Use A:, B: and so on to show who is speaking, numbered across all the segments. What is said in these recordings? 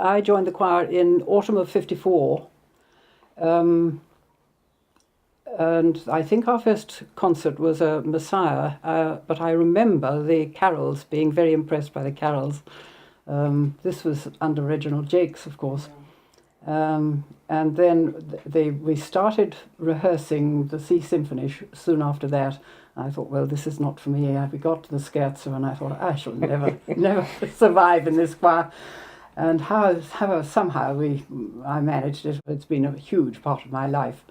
A: I joined the choir in autumn of '54, and I think our first concert was a Messiah, but I remember the carols, being very impressed by the carols. This was under Reginald Jakes, of course. And then we started rehearsing the Sea Symphony soon after that. I thought, well, this is not for me. We got to the scherzo and I thought, I shall never survive in this choir. And how somehow I managed it. It's been a huge part of my life.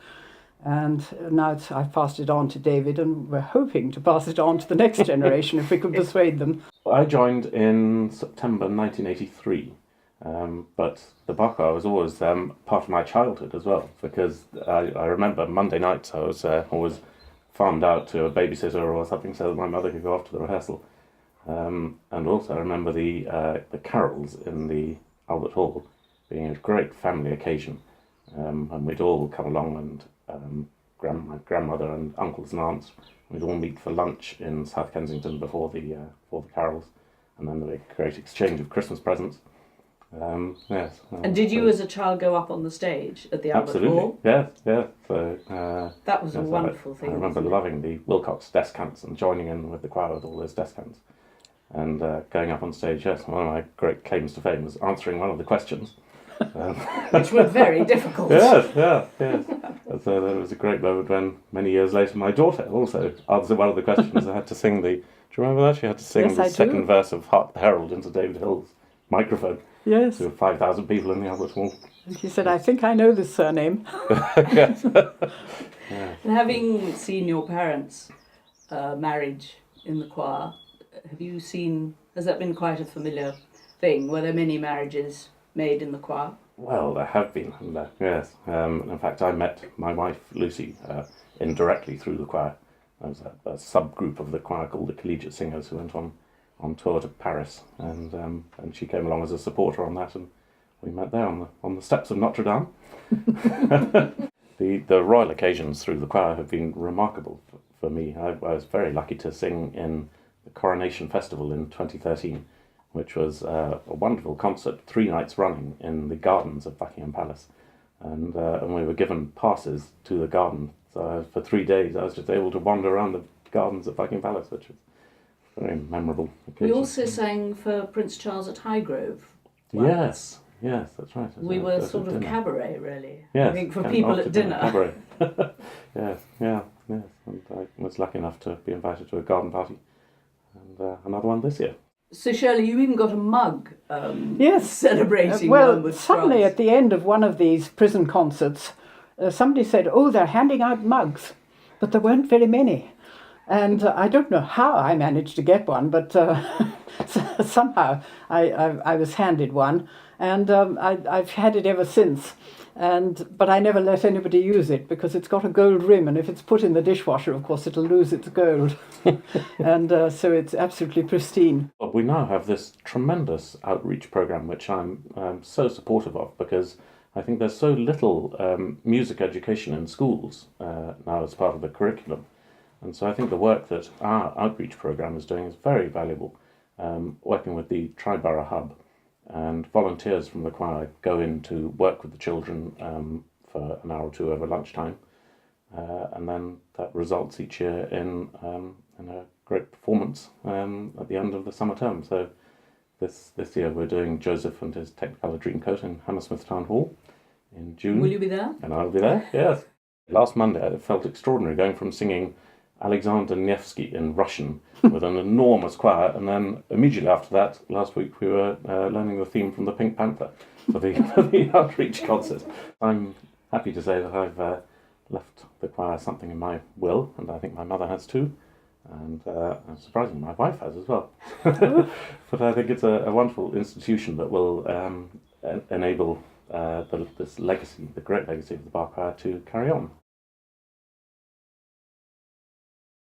A: And now I've passed it on to David, and we're hoping to pass it on to the next generation if we can persuade them.
B: I joined in September 1983, but the Bach Choir was always part of my childhood as well, because I remember Monday nights I was always farmed out to a babysitter or something so that my mother could go off to the rehearsal. And also I remember the carols in the Albert Hall being a great family occasion, and we'd all come along, and my grandmother and uncles and aunts, we'd all meet for lunch in South Kensington before the carols, and then the great exchange of Christmas presents. Yes.
C: And did you, as a child, go up on the stage at the Albert Hall?
B: Yes. So
C: that was a wonderful thing.
B: I remember loving the Wilcox descants and joining in with the choir with all those descants, and going up on stage. Yes, one of my great claims to fame was answering one of the questions.
C: Which were very difficult.
B: Yes. So there was a great moment when, many years later, my daughter also answered one of the questions. I had to sing do you remember that? She had to sing the second verse of Hark the Herald into David Hill's microphone.
A: Yes.
B: There were 5,000 people in the Albert Hall.
A: And she said, I think I know this surname.
B: Yes.
C: Yeah. And having seen your parents' marriage in the choir, has that been quite a familiar thing? Were there many marriages made in the choir?
B: Well, there have been, yes. In fact, I met my wife, Lucy, indirectly through the choir. There was a subgroup of the choir called the Collegiate Singers who went on tour to Paris, and she came along as a supporter on that, and we met there on the steps of Notre Dame. The royal occasions through the choir have been remarkable for me. I was very lucky to sing in the Coronation Festival in 2013, which was a wonderful concert, 3 nights running in the gardens of Buckingham Palace, and we were given passes to the garden. So for 3 days I was just able to wander around the gardens of Buckingham Palace, which was a very memorable occasion.
C: We also sang for Prince Charles at Highgrove.
B: Yes, that's right.
C: We were sort of cabaret, really.
B: Yes,
C: I think for people at dinner.
B: Cabaret. Yes. And I was lucky enough to be invited to a garden party, and another one this year.
C: So Shirley, you even got a mug
A: yes.
C: Celebrating
A: well, suddenly at the end of one of these prison concerts, somebody said, oh, they're handing out mugs, but there weren't very many. And I don't know how I managed to get one, but somehow I was handed one, and I've had it ever since. But I never let anybody use it because it's got a gold rim, and if it's put in the dishwasher, of course, it'll lose its gold. And so it's absolutely pristine.
B: We now have this tremendous outreach program, which I'm so supportive of, because I think there's so little music education in schools now as part of the curriculum. And so I think the work that our outreach program is doing is very valuable, working with the Tri-Borough Hub. And volunteers from the choir go in to work with the children for an hour or two over lunchtime, and then that results each year in a great performance at the end of the summer term. So this year we're doing Joseph and his Technicolor Dreamcoat in Hammersmith Town Hall in June.
C: Will you be there?
B: And I'll be there, yes. Last Monday it felt extraordinary going from singing Alexander Nevsky in Russian with an enormous choir, and then immediately after that, last week, we were learning the theme from the Pink Panther for the outreach concert. I'm happy to say that I've left the choir something in my will, and I think my mother has too, and surprisingly my wife has as well. But I think it's a wonderful institution that will enable this legacy, the great legacy of the Bach Choir, to carry on.